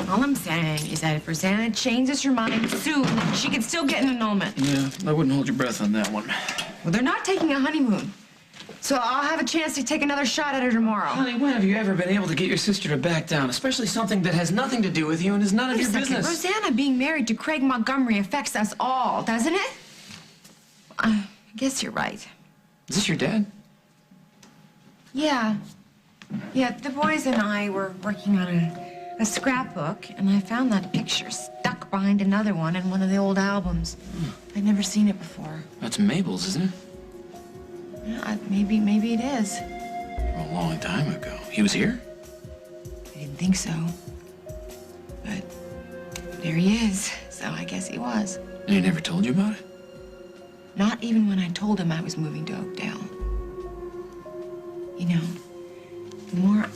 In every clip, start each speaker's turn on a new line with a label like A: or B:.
A: All I'm saying is that if Rosanna changes her mind soon, she could still get an annulment.
B: Yeah, I wouldn't hold your breath on that one.
A: Well, they're not taking a honeymoon. So I'll have a chance to take another shot at her tomorrow.
B: Honey, when have you ever been able to get your sister to back down? Especially something that has nothing to do with you and is none of your business.
A: Rosanna being married to Craig Montgomery affects us all, doesn't it? I guess you're right.
B: Is this your dad?
A: Yeah. Yeah, the boys and I were working on a scrapbook, and I found that picture stuck behind another one in one of the old albums. I'd never seen it before.
B: That's Mabel's, isn't it?
A: Yeah, maybe it is.
B: A long time ago. He was here?
A: I didn't think so. But there he is, so I guess he was.
B: And he never told you about it?
A: Not even when I told him I was moving to Oakdale. You know, the more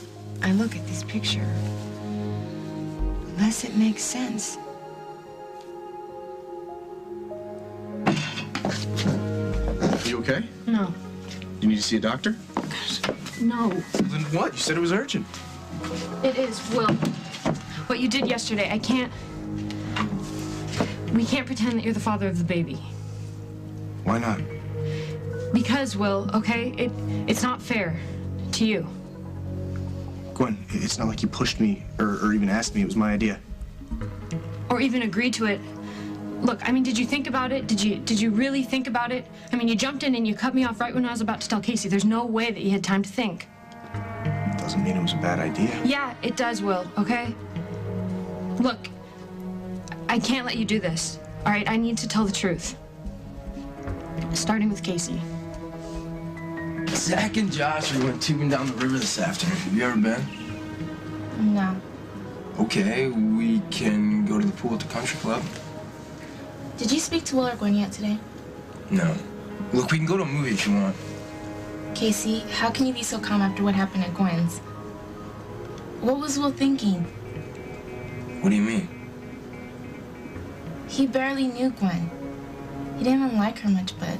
A: I look at this picture, the less it makes sense.
C: You okay?
A: No.
C: You need to see a doctor?
D: No.
C: Then what? You said it was urgent.
D: It is, Will. What you did yesterday, we can't pretend that you're the father of the baby.
C: Why not?
D: Because, Will, okay? It's not fair to you.
C: Gwen, it's not like you pushed me or even asked me. It was my idea.
D: Or even agreed to it. Look, I mean, did you think about it? Did you really think about it? I mean, you jumped in and you cut me off right when I was about to tell Casey. There's no way that you had time to think.
C: Doesn't mean it was a bad idea.
D: Yeah, it does, Will, okay? Look, I can't let you do this, all right? I need to tell the truth. Starting with Casey.
B: Zach and Josh went tubing down the river this afternoon. Have you ever been?
D: No.
B: Okay, we can go to the pool at the country club.
E: Did you speak to Will or Gwen yet today?
B: No. Look, we can go to a movie if you want.
E: Casey, how can you be so calm after what happened at Gwen's? What was Will thinking?
B: What do you mean?
E: He barely knew Gwen. He didn't even like her much, but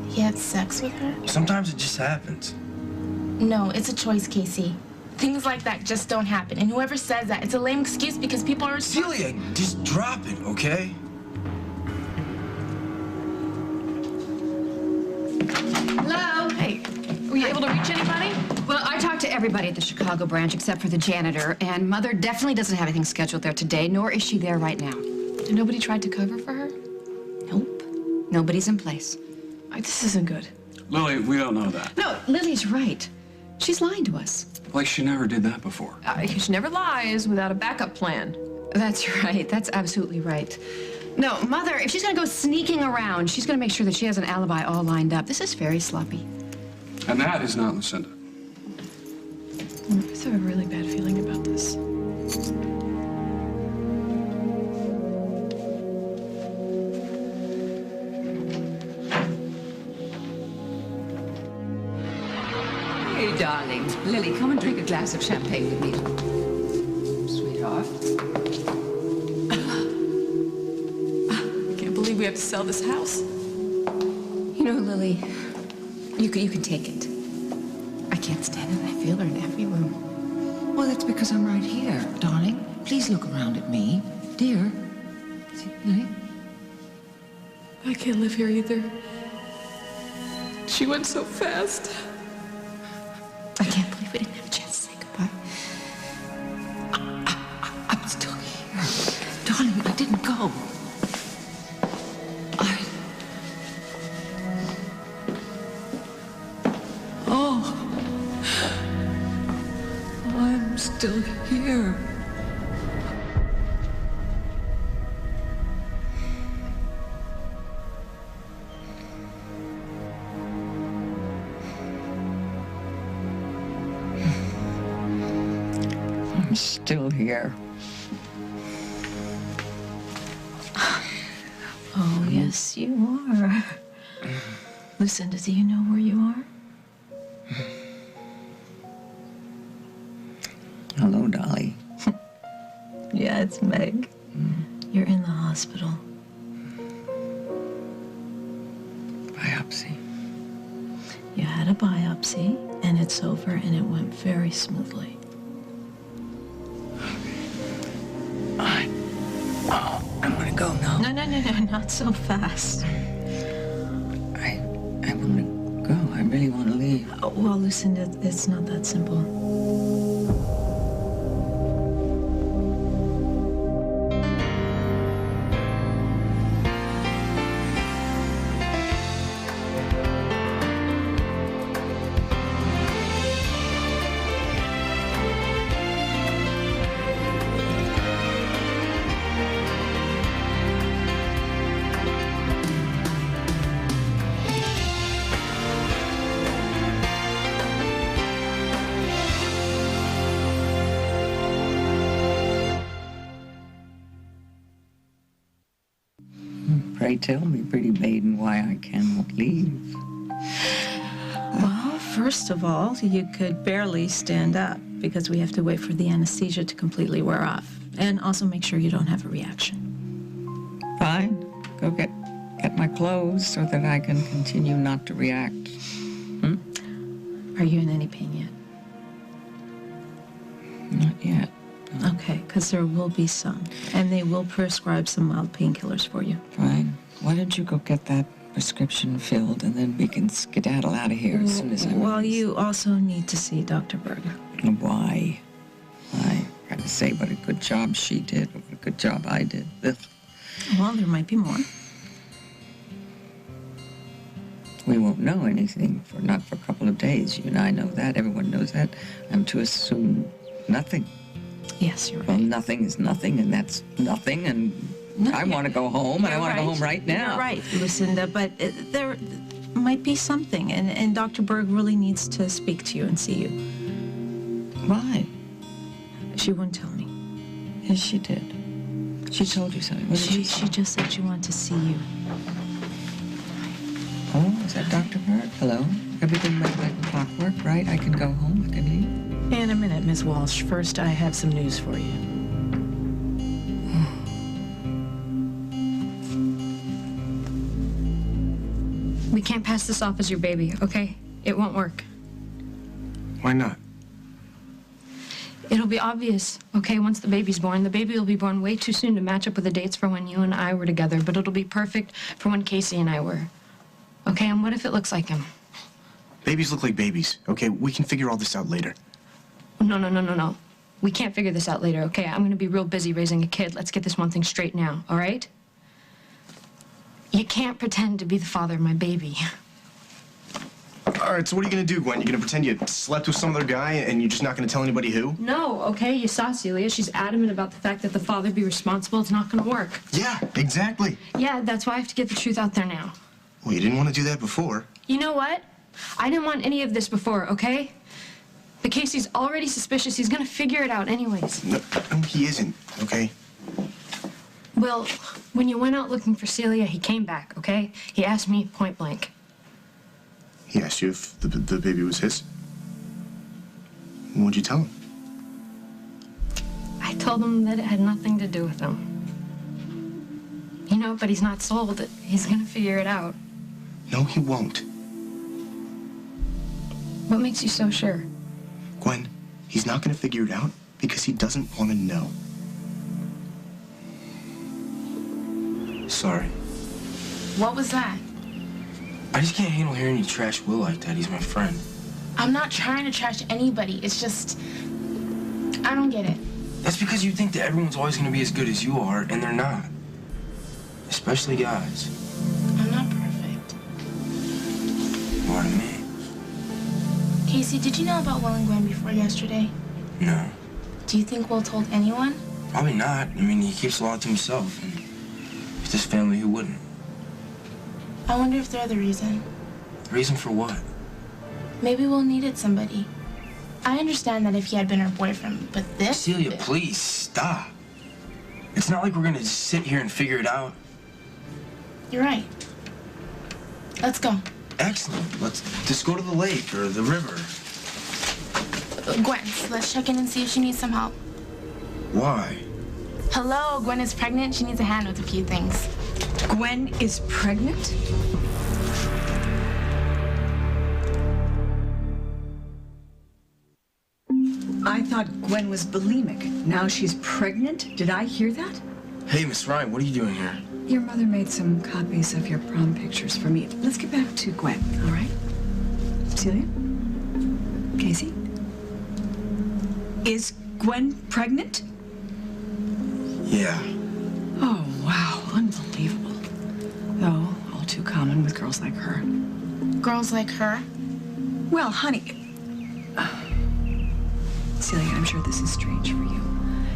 E: he had sex with her?
B: Sometimes it just happens.
E: No, it's a choice, Casey. Things like that just don't happen. And whoever says that, it's a lame excuse because people are...
B: Celia, just drop it, okay?
F: Hello? Hey, were you able to reach anybody? Well, I talked to everybody at the Chicago branch except for the janitor, and Mother definitely doesn't have anything scheduled there today, nor is she there right now.
D: And nobody tried to cover for her?
F: Nope. Nobody's in place.
D: This isn't good.
G: Lily, we don't know that.
F: No, Lily's right. She's lying to us.
G: Like she never did that before.
D: She never lies without a backup plan.
F: That's right. That's absolutely right. No, Mother, if she's gonna go sneaking around, she's gonna make sure that she has an alibi all lined up. This is very sloppy.
G: And that is not Lucinda.
D: I just have a really bad feeling about this.
H: Hey, darling. Lily, come and drink a glass of champagne with me. Sweetheart.
D: I can't believe we have to sell this house.
F: You know, Lily, you can take it. I can't stand it. I feel her in every room.
H: Well, that's because I'm right here, darling. Please look around at me. Dear. See, Lily?
D: I can't live here either. She went so fast.
F: I can't believe we didn't have a chance to say goodbye.
H: I'm still here. Darling, I didn't go. I'm still here. I'm still here.
I: Oh, yes, you are. Lucinda, do you know where you are?
H: Hello, Dolly.
I: Yeah, it's Meg. You're in the hospital.
H: Biopsy.
I: You had a biopsy, and it's over, and it went very smoothly. Not so fast.
H: I want to go. I really want to leave.
I: Oh, well, Lucinda, it's not that simple.
H: Pray tell me, pretty maiden, why I cannot leave.
I: Well, first of all, you could barely stand up because we have to wait for the anesthesia to completely wear off. And also make sure you don't have a reaction.
H: Fine. Go get my clothes so that I can continue not to react.
I: Are you in any pain yet?
H: Not yet.
I: Okay, because there will be some. And they will prescribe some mild painkillers for you.
H: Fine. Why don't you go get that prescription filled and then we can skedaddle out of here as soon as I'm
I: Well,
H: released.
I: you also need to see Dr. Berger.
H: Why? I got to say what a good job she did, what a good job I did. Ugh.
I: Well, there might be more.
H: We won't know anything not for a couple of days. You and I know that. Everyone knows that. I'm to assume nothing.
I: Yes, you're right.
H: Well, nothing is nothing, and that's nothing, and
I: No,
H: I want to go home, and I want to go home right now.
I: You're right, Lucinda, but there might be something, and Dr. Berg really needs to speak to you and see you.
H: Why?
I: She wouldn't tell me.
H: Yes, she did. She told you something. What did she say?
I: She just said she wanted to see you.
H: Oh, is that Dr. Berg? Hello? Everything went like clockwork, right? I can go home, I can leave?
I: In a minute, Miss Walsh. First, I have some news for you.
D: We can't pass this off as your baby, okay? It won't work.
C: Why not?
D: It'll be obvious, okay, once the baby's born. The baby will be born way too soon to match up with the dates for when you and I were together, but it'll be perfect for when Casey and I were. Okay, and what if it looks like him?
C: Babies look like babies, okay? We can figure all this out later.
D: No. We can't figure this out later, okay? I'm gonna be real busy raising a kid. Let's get this one thing straight now, all right? You can't pretend to be the father of my baby.
C: All right, so what are you gonna do, Gwen? You gonna pretend you slept with some other guy and you're just not gonna tell anybody who?
D: No, okay? You saw Celia. She's adamant about the fact that the father be responsible. It's not gonna work.
C: Yeah, exactly.
D: Yeah, that's why I have to get the truth out there now.
C: Well, you didn't want to do that before.
D: You know what? I didn't want any of this before, okay? But Casey's already suspicious. He's gonna figure it out anyways.
C: No, he isn't, okay?
D: Well, when you went out looking for Celia, he came back, okay? He asked me point blank.
C: He asked you if the baby was his. What'd you tell him?
D: I told him that it had nothing to do with him. You know, but he's not sold. He's gonna figure it out.
C: No, he won't.
D: What makes you so sure?
C: Gwen, he's not gonna figure it out because he doesn't want to know.
J: Sorry.
E: What was that?
J: I just can't handle hearing you trash Will like that. He's my friend.
E: I'm not trying to trash anybody. It's just, I don't get it.
J: That's because you think that everyone's always going to be as good as you are, and they're not. Especially guys.
E: I'm not perfect.
J: More than me.
E: Casey, did you know about Will and Gwen before yesterday?
J: No.
E: Do you think Will told anyone?
J: Probably not. I mean, he keeps a lot to himself. And with his family, who wouldn't?
E: I wonder if they're the reason.
J: The reason for what?
E: Maybe Will needed somebody. I understand that if he had been her boyfriend, but this...
J: Celia, please, stop. It's not like we're gonna just sit here and figure it out.
E: You're right. Let's go.
J: Excellent. Let's just go to the lake or the river.
E: Gwen, let's check in and see if she needs some help.
J: Why?
E: Hello, Gwen is pregnant. She needs a hand with a few things.
F: Gwen is pregnant? I thought Gwen was bulimic. Now she's pregnant? Did I hear that?
J: Hey, Miss Ryan, what are you doing here?
K: Your mother made some copies of your prom pictures for me. Let's get back to Gwen, all right? Celia? Casey? Is Gwen pregnant?
J: Yeah.
K: Oh, wow. Unbelievable. Though, all too common with girls like her.
E: Girls like her?
K: Well, honey... Celia, I'm sure this is strange for you.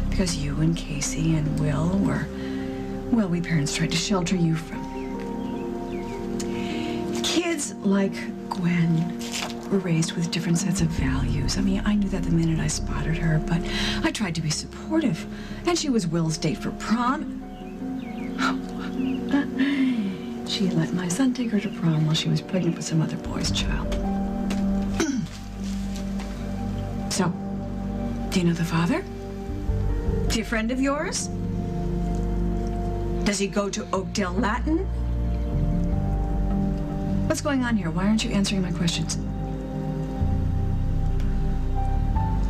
K: Because you and Casey and Will were... Well, we parents tried to shelter you from... Kids like Gwen were raised with different sets of values. I mean, I knew that the minute I spotted her, but I tried to be supportive. And she was Will's date for prom. She let my son take her to prom while she was pregnant with some other boy's child. So, do you know the father? Is he a friend of yours? Does he go to Oakdale Latin? What's going on here? Why aren't you answering my questions?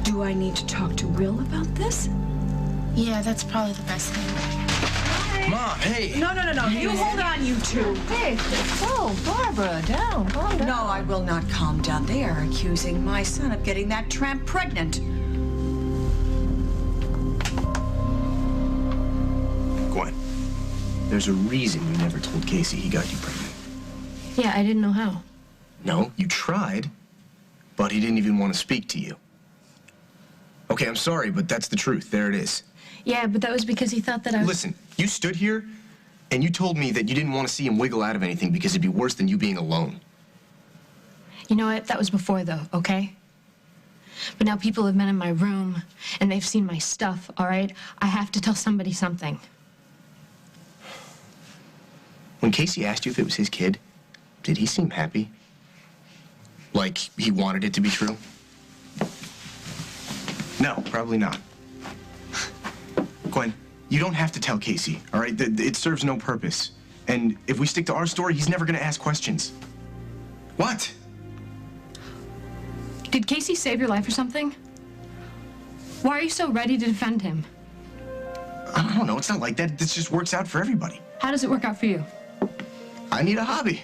K: Do I need to talk to Will about this?
E: Yeah, that's probably the best thing.
J: Mom, hey.
K: No. You hold on, you two.
A: Hey, oh, Barbara, calm down.
K: No, I will not calm down. They are accusing my son of getting that tramp pregnant.
C: Gwen, there's a reason you never told Casey he got you pregnant.
D: Yeah, I didn't know how.
C: No, you tried, but he didn't even want to speak to you. Okay, I'm sorry, but that's the truth. There it is.
D: Yeah, but that was because he thought that I was...
C: Listen, you stood here and you told me that you didn't want to see him wiggle out of anything because it'd be worse than you being alone.
D: You know what? That was before, though, okay? But now people have been in my room, and they've seen my stuff, all right? I have to tell somebody something.
C: When Casey asked you if it was his kid, did he seem happy? Like he wanted it to be true? No, probably not. Gwen, you don't have to tell Casey, all right? It serves no purpose. And if we stick to our story, he's never gonna ask questions. What?
D: Did Casey save your life or something? Why are you so ready to defend him?
C: I don't know, it's not like that. This just works out for everybody.
D: How does it work out for you?
C: I need a hobby.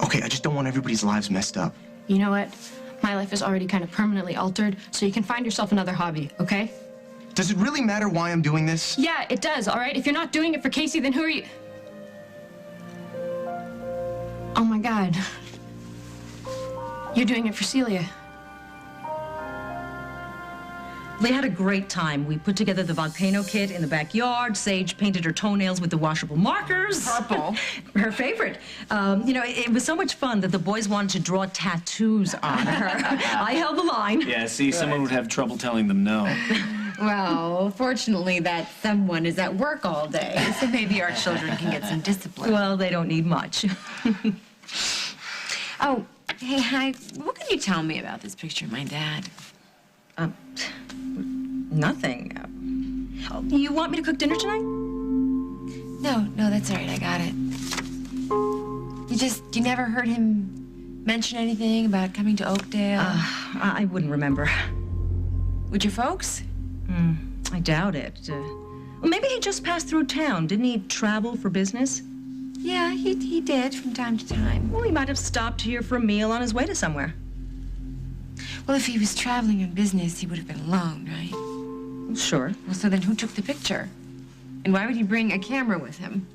C: Okay, I just don't want everybody's lives messed up.
D: You know what? My life is already kind of permanently altered, so you can find yourself another hobby, okay?
C: Does it really matter why I'm doing this?
D: Yeah, it does, all right? If you're not doing it for Casey, then who are you? Oh my God. You're doing it for Celia.
L: We had a great time. We put together the volcano kit in the backyard. Sage painted her toenails with the washable markers.
A: Purple.
L: Her favorite. You know, it was so much fun that the boys wanted to draw tattoos on her. I held the line.
B: Yeah, see, someone would have trouble telling them no.
A: Well, fortunately, that someone is at work all day, so maybe our children can get some discipline.
L: Well, they don't need much.
A: Oh, hey, hi. What can you tell me about this picture of my dad?
L: Nothing. Oh, you want me to cook dinner tonight?
A: No, that's all right. I got it. You never heard him mention anything about coming to Oakdale?
L: I wouldn't remember.
A: With your folks?
L: I doubt it. Well, maybe he just passed through town. Didn't he travel for business?
A: Yeah, he did from time to time.
L: Well, he might have stopped here for a meal on his way to somewhere.
A: Well, if he was traveling on business, he would have been alone, right?
L: Sure.
A: Well, so then who took the picture? And why would he bring a camera with him?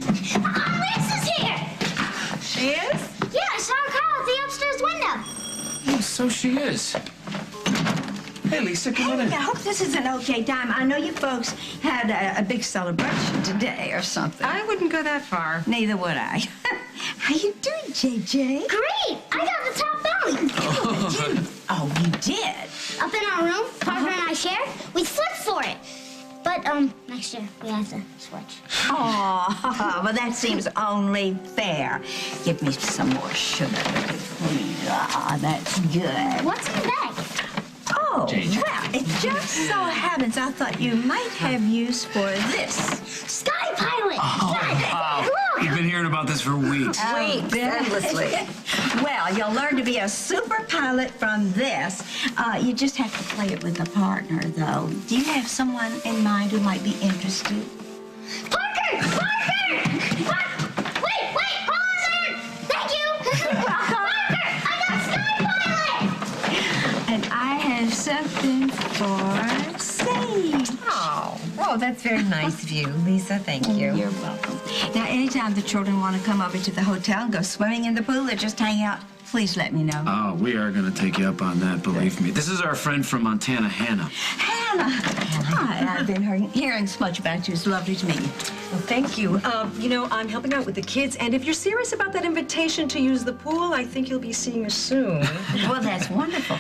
M: Lisa's here!
A: She is?
M: Yeah, I saw her call at the upstairs window.
B: Oh, so she is. Hey, Lisa, come on in.
N: I hope this is an okay time. I know you folks had a big celebration today or something.
A: I wouldn't go that far.
N: Neither would I. How you doing, JJ?
M: Great! I got the top belly.
N: Oh, you did?
M: Up in our room, Parker and I share. We flipped for it. But, next year we have to switch.
N: Oh, well, that seems only fair. Give me some more sugar, please. Ah, that's good.
M: What's in the bag?
N: Oh, well, it just so happens I thought you might have use for this.
M: Sky pilot!
B: Wow.
M: Look!
B: You've been hearing about this for weeks.
N: Weeks, endlessly. Well, you'll learn to be a super pilot from this. You just have to play it with a partner, though. Do you have someone in mind who might be interested?
M: Parker! Wait, hold on there! Thank you! Parker, I got Sky Pilot!
N: And I have something for Sage.
O: Oh, that's very nice of you, Lisa. Thank you.
N: You're welcome. Now, anytime the children want to come over to the hotel and go swimming in the pool or just hang out, please let me know.
B: Oh, we are going to take you up on that, believe me. This is our friend from Montana, Hannah.
N: Hannah! Hi, I've been hearing so much about you. It's lovely to meet you.
L: Well, thank you. You know, I'm helping out with the kids, and if you're serious about that invitation to use the pool, I think you'll be seeing us soon.
N: Well, that's wonderful.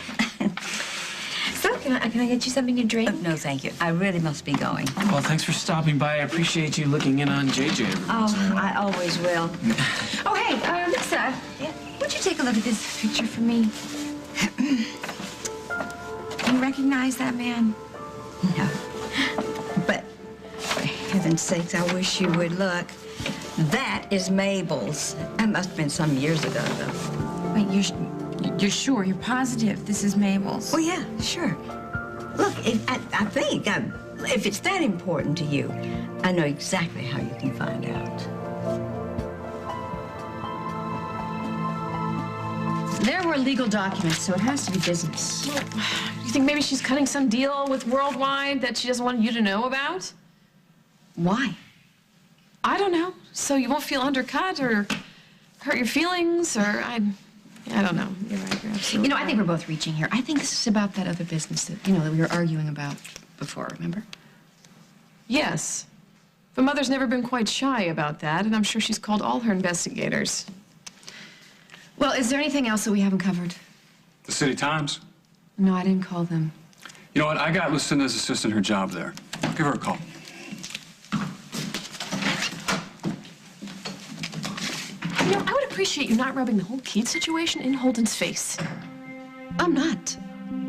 O: So, can I get you something to drink?
N: No, thank you. I really must be going.
B: Well, thanks for stopping by. I appreciate you looking in on JJ every once in a
N: Oh,
B: while.
N: I always will.
O: Oh, hey, Lisa, would you take a look at this picture for me? Do you recognize that man?
N: No. But, for heaven's sakes, I wish you would look. That is Mabel's. That must have been some years ago, though.
O: Wait, you're sure? You're positive this is Mabel's?
N: Oh, yeah, sure. Look, I think if it's that important to you, I know exactly how you can find out.
D: There were legal documents, so it has to be business.
E: Well, you think maybe she's cutting some deal with Worldwide that she doesn't want you to know about?
N: Why?
E: I don't know. So you won't feel undercut or hurt your feelings or I don't know. You're right. You're absolutely
O: You know, I think we're both reaching here. I think this is about that other business that, that we were arguing about before, remember?
E: Yes. But Mother's never been quite shy about that, and I'm sure she's called all her investigators.
O: Well, is there anything else that we haven't covered?
G: The City Times?
O: No, I didn't call them.
G: You know what? I got Lucinda's assistant her job there. Give her a call.
E: You know, I would appreciate you not rubbing the whole Keith situation in Holden's face.
O: I'm not.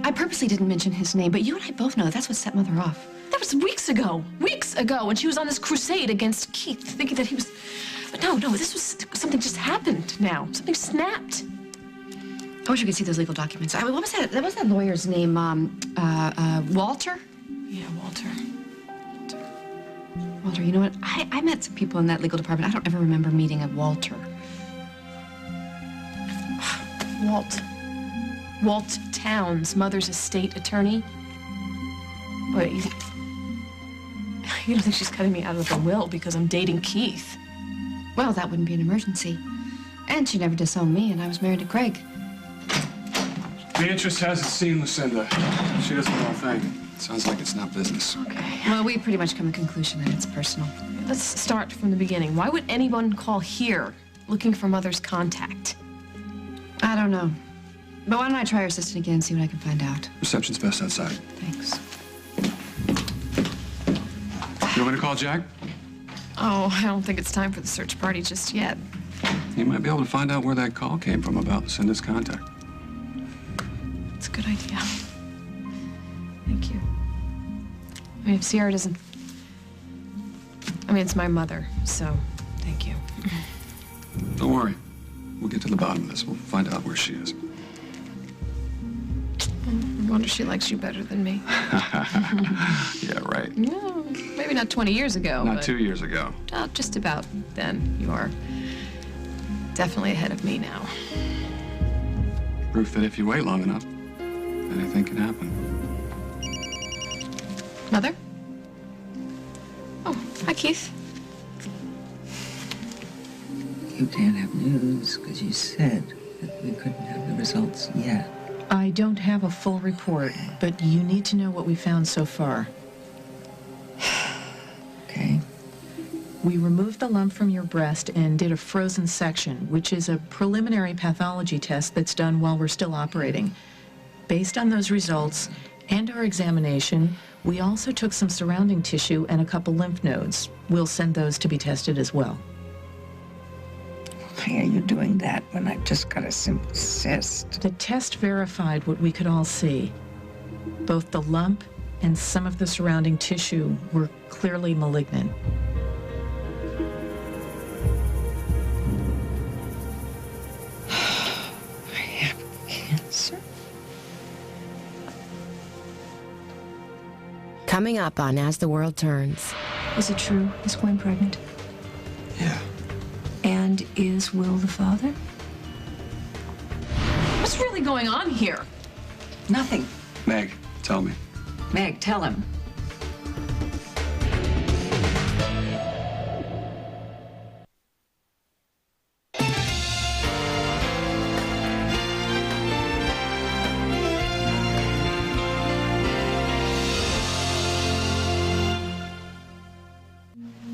O: I purposely didn't mention his name, but you and I both know that's what set Mother off.
E: That was weeks ago, when she was on this crusade against Keith, thinking that he was... But no, this was something just happened now. Something snapped.
O: I wish you could see those legal documents. What was that? What was that lawyer's name? Walter?
E: Yeah, Walter.
O: Walter, you know what? I met some people in that legal department. I don't ever remember meeting a Walter.
E: Walt Towns, Mother's estate attorney. Wait, you don't think she's cutting me out of the will because I'm dating Keith?
O: Well, that wouldn't be an emergency. And she never disowned me, and I was married to Craig.
G: The interest hasn't seen Lucinda. She doesn't know a thing. Sounds like it's not business.
E: Okay.
O: Well, we've pretty much come to the conclusion that it's personal.
E: Let's start from the beginning. Why would anyone call here looking for Mother's contact?
O: I don't know. But why don't I try her assistant again and see what I can find out?
G: Reception's best outside.
O: Thanks.
G: You want me to call Jack?
E: Oh, I don't think it's time for the search party just yet.
G: You might be able to find out where that call came from about Lucinda's contact.
E: It's a good idea. Thank you. I mean, if Sierra doesn't... I mean, it's my mother, so thank you.
G: Don't worry. We'll get to the bottom of this. We'll find out where she is.
E: I wonder if she likes you better than me.
G: Yeah, right.
E: No, maybe not 20 years ago.
G: Not
E: but
G: 2 years ago.
E: just about then. You are definitely ahead of me now.
G: Proof that if you wait long enough, anything can happen.
E: Mother? Oh, hi, Keith.
H: You can't have news because you said that we couldn't have the results yet.
I: I don't have a full report, but you need to know what we found so far.
H: Okay.
I: We removed the lump from your breast and did a frozen section, which is a preliminary pathology test that's done while we're still operating. Based on those results and our examination, we also took some surrounding tissue and a couple lymph nodes. We'll send those to be tested as well.
H: Why are you doing that when I just got a simple cyst?
I: The test verified what we could all see. Both the lump and some of the surrounding tissue were clearly malignant.
H: I have cancer?
P: Coming up on As the World Turns.
K: Is it true? Is Gwen pregnant?
J: Yeah.
K: And is Will the father?
E: What's really going on here?
I: Nothing.
G: Meg, tell me.
I: Meg, tell him.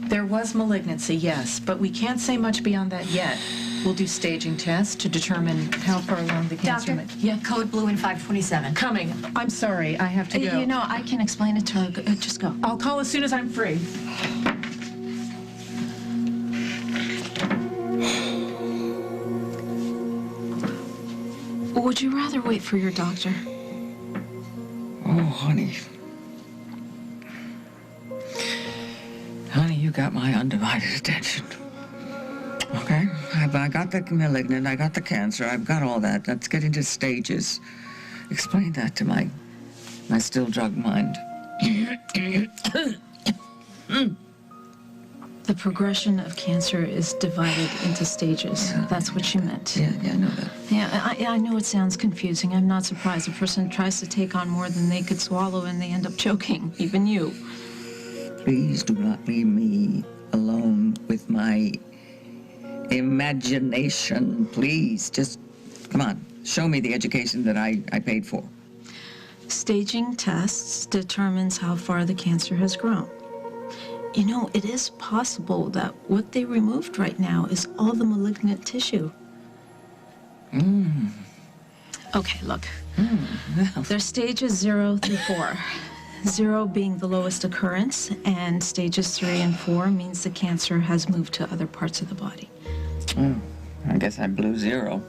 I: There was malignancy, yes, but we can't say much beyond that yet. We'll do staging tests to determine how far along the cancer may...
O: Yeah, code blue in 527.
I: Coming. I'm sorry, I have to go.
O: You know, I can explain it to her. Just go.
I: I'll call as soon as I'm free.
E: Would you rather wait for your doctor?
H: Oh, honey. Honey, you got my undivided attention. Okay? I got the malignant, I got the cancer, I've got all that. Let's get into stages. Explain that to my still drug mind.
D: The progression of cancer is divided into stages.
H: Yeah.
D: That's what you meant.
H: Yeah, I know that.
D: Yeah, I know it sounds confusing. I'm not surprised. A person tries to take on more than they could swallow and they end up choking, even you.
H: Please do not leave me alone with my imagination. Please, just, come on, show me the education that I paid for.
D: Staging tests determines how far the cancer has grown. You know, it is possible that what they removed right now is all the malignant tissue. Okay, look. There's stages 0 through 4. 0 being the lowest occurrence, and stages 3 and 4 means the cancer has moved to other parts of the body.
H: I guess I blew 0.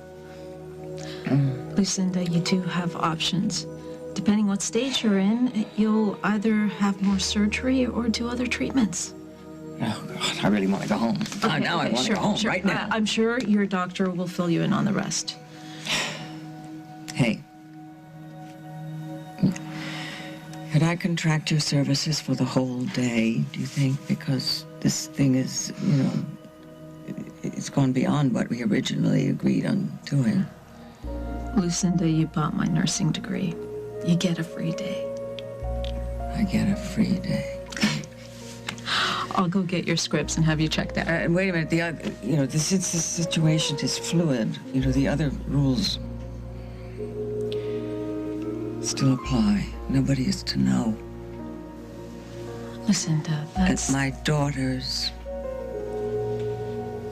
D: Lucinda, you do have options. Depending what stage you're in, you'll either have more surgery or do other treatments.
H: Oh, God, I really want to go home. Now I want to go home right now.
D: I'm sure your doctor will fill you in on the rest.
H: Hey. Could I contract your services for the whole day, do you think? Because this thing is, you know, it's gone beyond what we originally agreed on doing.
D: Lucinda, you bought my nursing degree. You get a free day.
H: I get a free day.
D: I'll go get your scripts and have you checked out.
H: Wait a minute. The other, you know, since the situation is fluid, you know, the other rules still apply. Nobody is to know.
D: Lucinda, that's...
H: And my daughters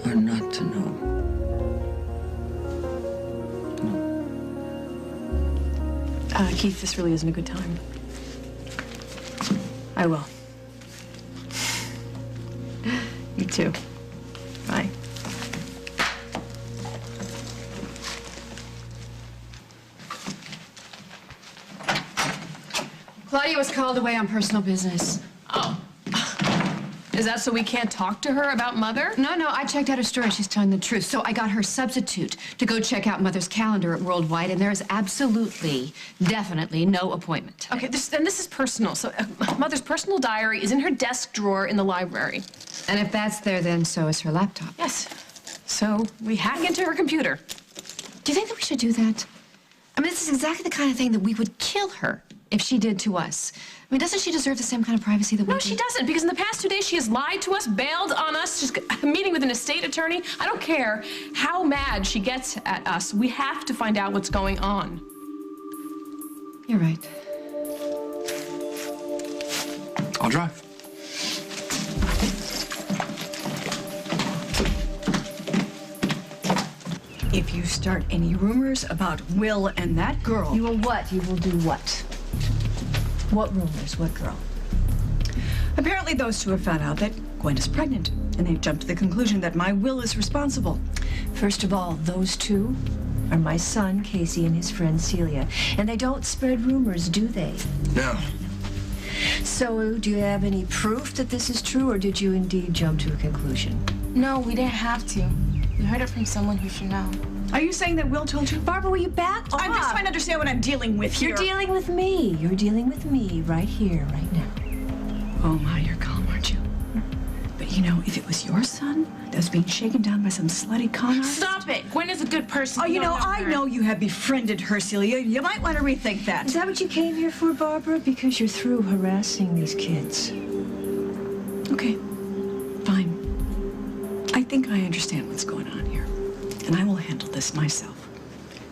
H: are not to know.
E: Keith, this really isn't a good time. I will. You too. Bye.
O: Claudia was called away on personal business.
E: Oh. Is that so we can't talk to her about Mother?
O: No, I checked out her story. She's telling the truth. So I got her substitute to go check out Mother's calendar at Worldwide, and there is absolutely, definitely no appointment.
E: Okay, this is personal. So Mother's personal diary is in her desk drawer in the library.
O: And if that's there, then so is her laptop.
E: Yes. So we hack into her computer.
O: Do you think that we should do that? I mean, this is exactly the kind of thing that we would kill her if she did to us. I mean, doesn't she deserve the same kind of privacy that we do?
E: No, she doesn't, because in the past 2 days she has lied to us, bailed on us, she's meeting with an estate attorney. I don't care how mad she gets at us. We have to find out what's going on.
O: You're right.
G: I'll drive.
K: If you start any rumors about Will and that girl...
F: You will what? You will do what? What rumors? What girl?
K: Apparently those two have found out that Gwen is pregnant, and they've jumped to the conclusion that my Will is responsible.
F: First of all, those two are my son, Casey, and his friend, Celia. And they don't spread rumors, do they?
J: No.
F: So, do you have any proof that this is true, or did you indeed jump to a conclusion?
E: No, we didn't have to. We heard it from someone who should know.
K: Are you saying that Will told you?
F: Barbara, will you back off?
K: I'm just trying to understand what I'm dealing with here.
F: You're dealing with me. You're dealing with me right here, right now.
K: Oh, my, you're calm, aren't you? But you know, if it was your son that was being shaken down by some slutty con artist...
I: Stop it! Gwen is a good person.
K: Oh, you know,
I: I
K: know you have befriended her, Celia. You might want to rethink that.
P: Is that what you came here for, Barbara? Because you're through harassing these kids.
K: Okay, fine. I think I understand what's going on here. And I will handle this myself.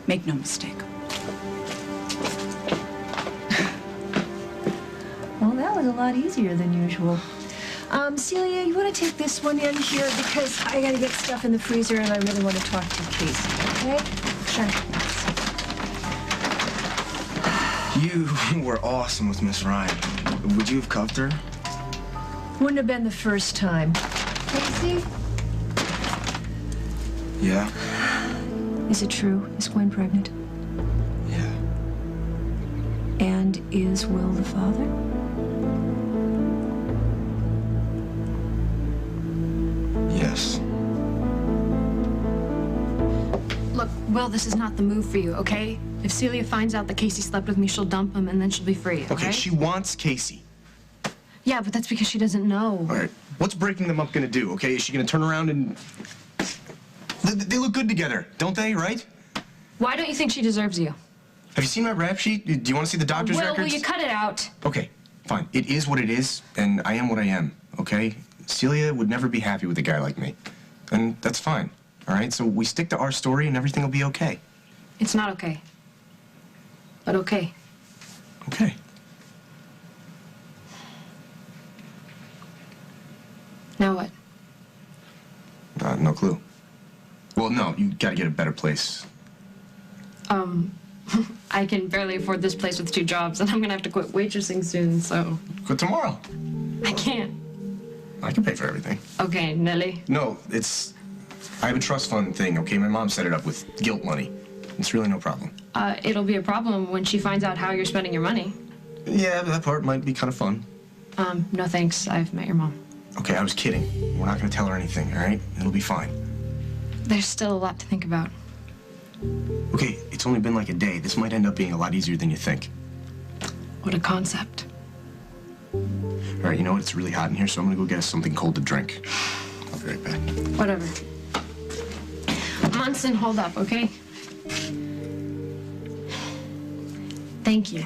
K: Make no mistake.
P: Well, that was a lot easier than usual. Celia, you want to take this one in here because I got to get stuff in the freezer and I really want to talk to Casey, okay? Sure.
J: You were awesome with Miss Ryan. Would you have cuffed her?
P: Wouldn't have been the first time. Casey?
J: Yeah.
P: Is it true? Is Gwen pregnant?
J: Yeah.
P: And is Will the father?
J: Yes.
D: Look, Will, this is not the move for you, okay? If Celia finds out that Casey slept with me, she'll dump him and then she'll be free,
C: Okay, she wants Casey.
D: Yeah, but that's because she doesn't know.
C: All right, what's breaking them up gonna do, okay? Is she gonna turn around and... They look good together, don't they, right?
D: Why don't you think she deserves you?
C: Have you seen my rap sheet? Do you want to see the doctor's
D: Will,
C: records?
D: will you cut it out?
C: Okay, fine. It is what it is, and I am what I am, okay? Celia would never be happy with a guy like me. And that's fine, all right? So we stick to our story and everything will be okay.
D: It's not okay. But okay.
C: Okay.
D: Now what?
C: No clue. Well, no, you gotta get a better place.
D: I can barely afford this place with 2 jobs, and I'm gonna have to quit waitressing soon, so...
C: Quit tomorrow.
D: I can't.
C: I can pay for everything.
D: Okay, Nelly.
C: No, I have a trust fund thing, okay? My mom set it up with guilt money. It's really no problem.
D: It'll be a problem when she finds out how you're spending your money.
C: Yeah, that part might be kind of fun.
D: No thanks. I've met your mom.
C: Okay, I was kidding. We're not gonna tell her anything, all right? It'll be fine.
D: There's still a lot to think about.
C: Okay, it's only been like a day. This might end up being a lot easier than you think.
D: What a concept.
C: All right, you know what? It's really hot in here, so I'm gonna go get us something cold to drink. I'll be right back.
D: Whatever. Munson, hold up, okay? Thank you.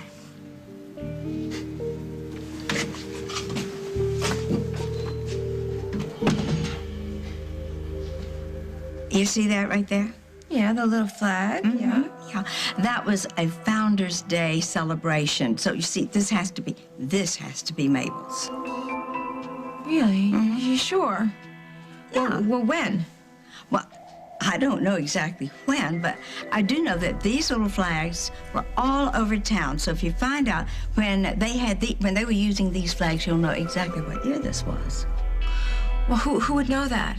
N: You see that right there? Yeah, the little flag. Yeah. That was a Founders Day celebration. So you see, this has to be Mabel's.
K: Really? You sure?
N: Yeah.
K: Well, when?
N: Well, I don't know exactly when, but I do know that these little flags were all over town. So if you find out when they were using these flags, you'll know exactly what year this was.
K: Well, who would know that?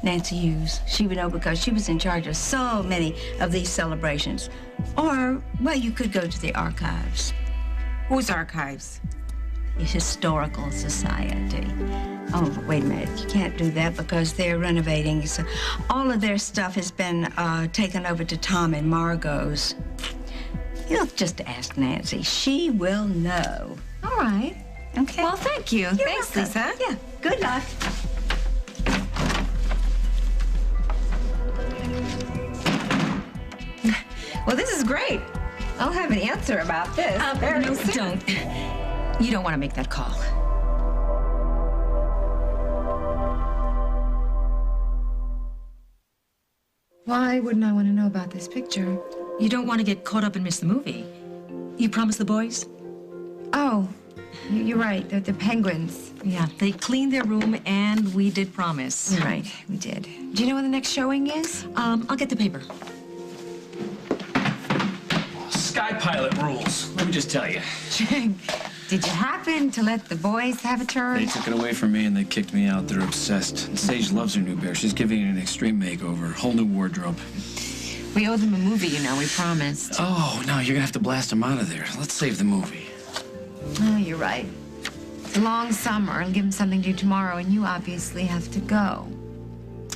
N: Nancy Hughes. She would know because she was in charge of so many of these celebrations. Or, well, you could go to the archives.
K: Whose archives?
N: The Historical Society. Oh, wait a minute. You can't do that because they're renovating. So all of their stuff has been taken over to Tom and Margot's. You'll just ask Nancy. She will know.
K: All right.
N: Okay.
K: Well, thank you. Thanks, Lisa.
N: Yeah. Good luck.
K: Well, this is great. I'll have an answer about this.
O: No, don't. You don't want to make that call.
A: Why wouldn't I want to know about this picture?
L: You don't want to get caught up and miss the movie. You promised the boys?
A: Oh, you're right. The penguins.
L: Yeah, they cleaned their room and we did promise.
A: You're right. We did. Do you know when the next showing is?
L: I'll get the paper.
B: Sky Pilot rules. Let me just tell you.
A: Did you happen to let the boys have a turn?
B: They took it away from me and they kicked me out. They're obsessed. And Sage loves her new bear. She's giving it an extreme makeover. Whole new wardrobe.
A: We owe them a movie, you know. We promised.
B: Oh, no, you're gonna have to blast them out of there. Let's save the movie.
A: Oh, you're right. It's a long summer. I'll give them something to do tomorrow, and you obviously have to go.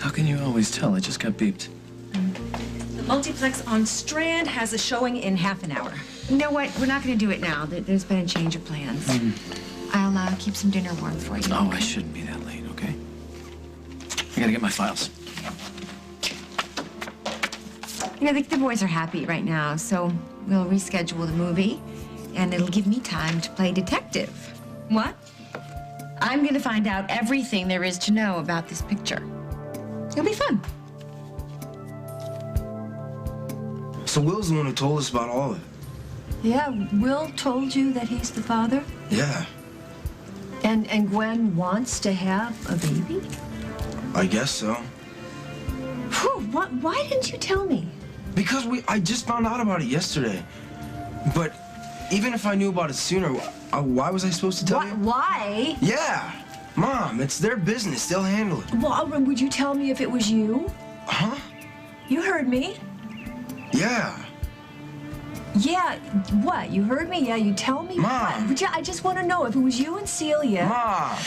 B: How can you always tell? I just got beeped.
L: The multiplex on Strand has a showing in half an hour.
A: You know what? We're not going to do it now. There's been a change of plans. I'll keep some dinner warm for you.
B: Oh, I shouldn't be that late, okay? I gotta get my files.
A: You know, the boys are happy right now, so we'll reschedule the movie, and it'll give me time to play detective. What? I'm gonna find out everything there is to know about this picture. It'll be fun.
J: So Will's the one who told us about all of it.
P: Yeah, Will told you that he's the father?
J: Yeah,
P: And Gwen wants to have a baby?
J: I guess so.
P: Whew, why didn't you tell me?
J: Because I just found out about it yesterday. But even if I knew about it sooner, why was I supposed to tell you?
P: Why?
J: Yeah, Mom, it's their business. They'll handle it.
P: Well, would you tell me if it was you?
J: Huh?
P: You heard me.
J: Yeah.
P: Yeah, what? You heard me? Yeah, you tell me?
J: Mom.
P: What? I just want to know if it was you and Celia.
J: Mom.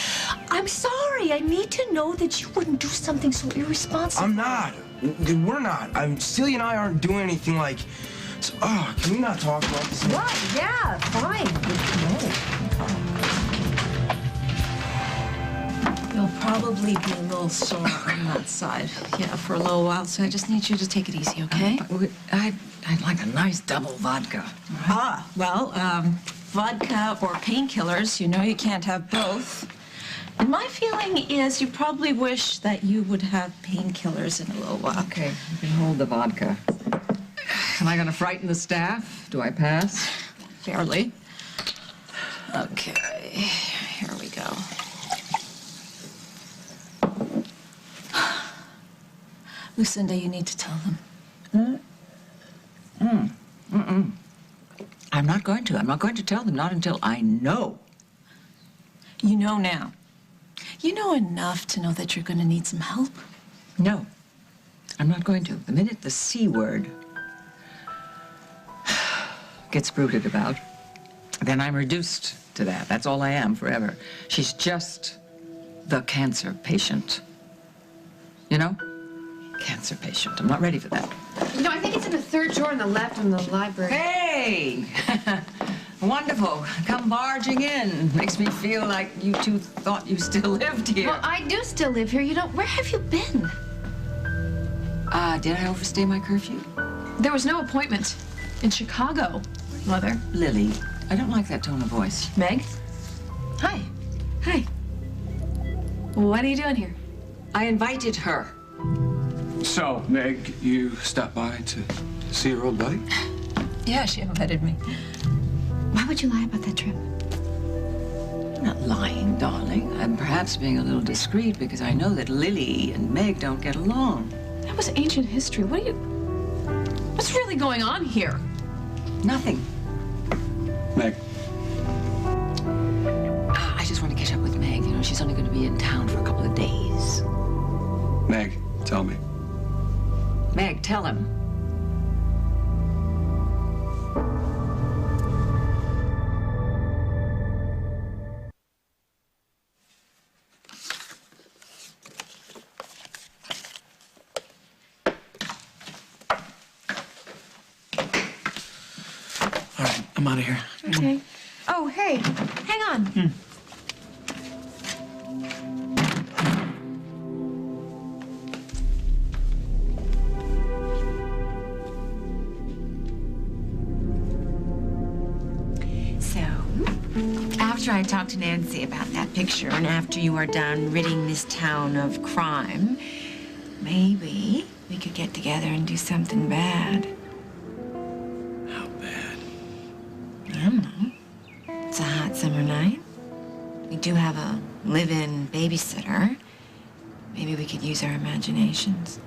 P: I'm sorry. I need to know that you wouldn't do something so irresponsible.
J: I'm not. We're not. Celia and I aren't doing anything like... So, can we not talk about this?
P: What? Yeah, fine.
E: You'll probably be a little sore on that side, yeah, for a little while, so I just need you to take it easy, okay?
H: I'd like a nice double vodka.
E: Vodka or painkillers, you know you can't have both. And my feeling is you probably wish that you would have painkillers in a little while.
H: Okay, you can hold the vodka. Am I gonna frighten the staff? Do I pass?
E: Fairly. Okay, here we go. Lucinda, you need to tell them.
H: I'm not going to. I'm not going to tell them, not until I know.
E: You know now. You know enough to know that you're going to need some help.
H: No, I'm not going to. The minute the C word gets brooded about, then I'm reduced to that. That's all I am forever. She's just the cancer patient. You know? Cancer patient. I'm not ready for that.
O: You know, I think it's in the third drawer on the left in the library.
H: Hey! Wonderful. Come barging in. Makes me feel like you two thought you still lived here.
O: Well, I do still live here. You don't. Where have you been?
H: Did I overstay my curfew?
O: There was no appointment in Chicago, Mother.
H: Lily, I don't like that tone of voice.
O: Meg? Hi. Hi. What are you doing here?
H: I invited her.
G: So, Meg, you stopped by to see your old buddy?
E: Yeah, she invited me.
O: Why would you lie about that trip?
H: I'm not lying, darling. I'm perhaps being a little discreet because I know that Lily and Meg don't get along.
O: That was ancient history. What's really going on here?
H: Nothing.
G: Meg.
H: I just want to catch up with Meg. You know, she's only going to be in town for a couple of days.
G: Meg, tell me.
H: Meg, tell him.
B: All right, I'm out of here.
O: Okay. Oh, hey, hang on.
A: After I talked to Nancy about that picture, and after you are done ridding this town of crime, maybe we could get together and do something bad.
B: How bad?
A: I don't know. It's a hot summer night. We do have a live-in babysitter. Maybe we could use our imaginations.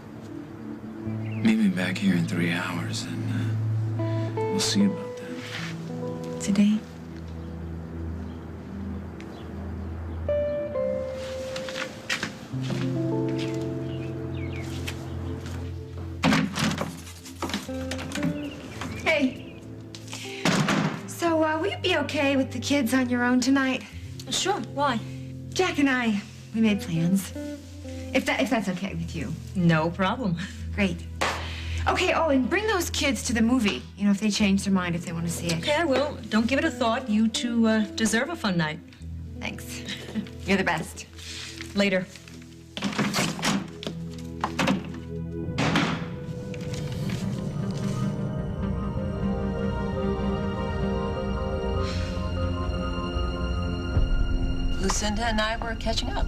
B: Meet me back here in 3 hours, and we'll see about that.
A: Today? Hey. So, will you be okay with the kids on your own tonight?
E: Sure. Why?
A: Jack and I, we made plans. If that's okay with you.
L: No problem.
A: Great. Okay, oh, and bring those kids to the movie. You know, if they change their mind, if they want to see it.
L: Okay, I will. Don't give it a thought. You two deserve a fun night.
A: Thanks. You're the best.
E: Later.
I: Lucinda and I were catching up.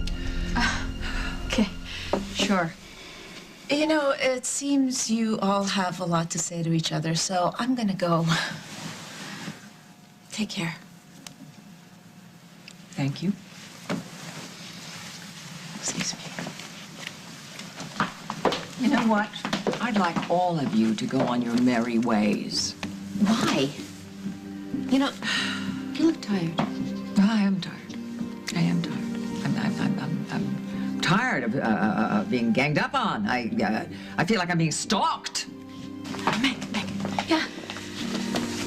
E: Okay, sure.
I: You know, it seems you all have a lot to say to each other, so I'm gonna go. Take care.
H: Thank you.
I: Excuse me.
H: You know what? I'd like all of you to go on your merry ways.
A: Why? You know, you look tired.
H: I am tired. I am tired. I'm tired of being ganged up on. I feel like I'm being stalked.
I: Meg. Yeah.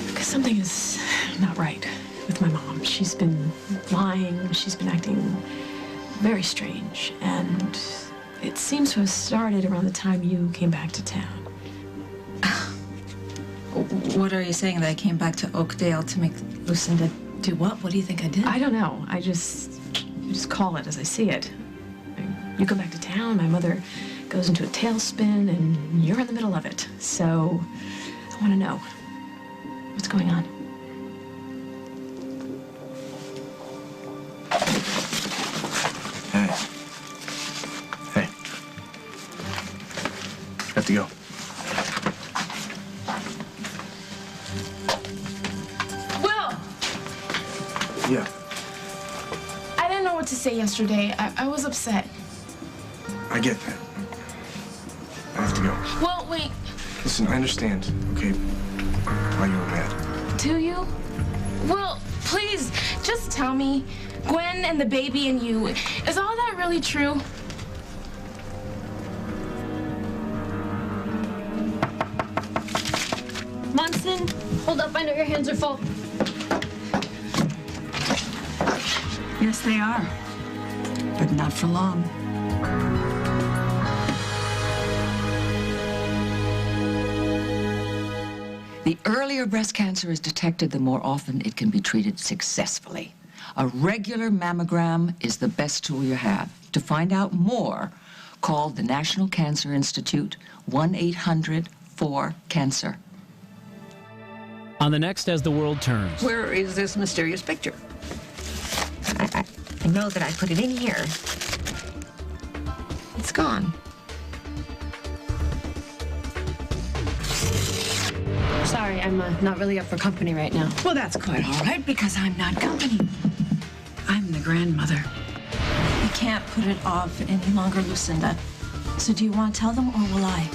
I: Because something is not right with my mom. She's been lying. She's been acting very strange. And it seems to have started around the time you came back to town.
K: What are you saying, that I came back to Oakdale to make Lucinda do what? What do you think I did?
I: I don't know. I just call it as I see it. You come back to town, my mother goes into a tailspin, and you're in the middle of it. So I want to know what's going on.
C: Hey. Have to go.
Q: Will!
C: Yeah.
Q: I didn't know what to say yesterday. I was upset.
C: I get that. I have to go.
Q: Well, wait.
C: Listen, I understand, okay, why you were mad.
Q: Do you? Well, please, just tell me. Gwen and the baby and you, is all that really true?
D: Munson, hold up. I know your hands are full.
K: Yes, they are. But not for long.
H: The earlier breast cancer is detected, the more often it can be treated successfully. A regular mammogram is the best tool you have. To find out more, call the National Cancer Institute, 1-800-4-CANCER.
R: On the next As the World Turns.
H: Where is this mysterious picture?
A: I know that I put it in here. It's gone.
D: Sorry, I'm not really up for company right now.
K: Well, that's quite all right, because I'm not company. I'm the grandmother. We can't put it off any longer, Lucinda. So do you want to tell them, or will I?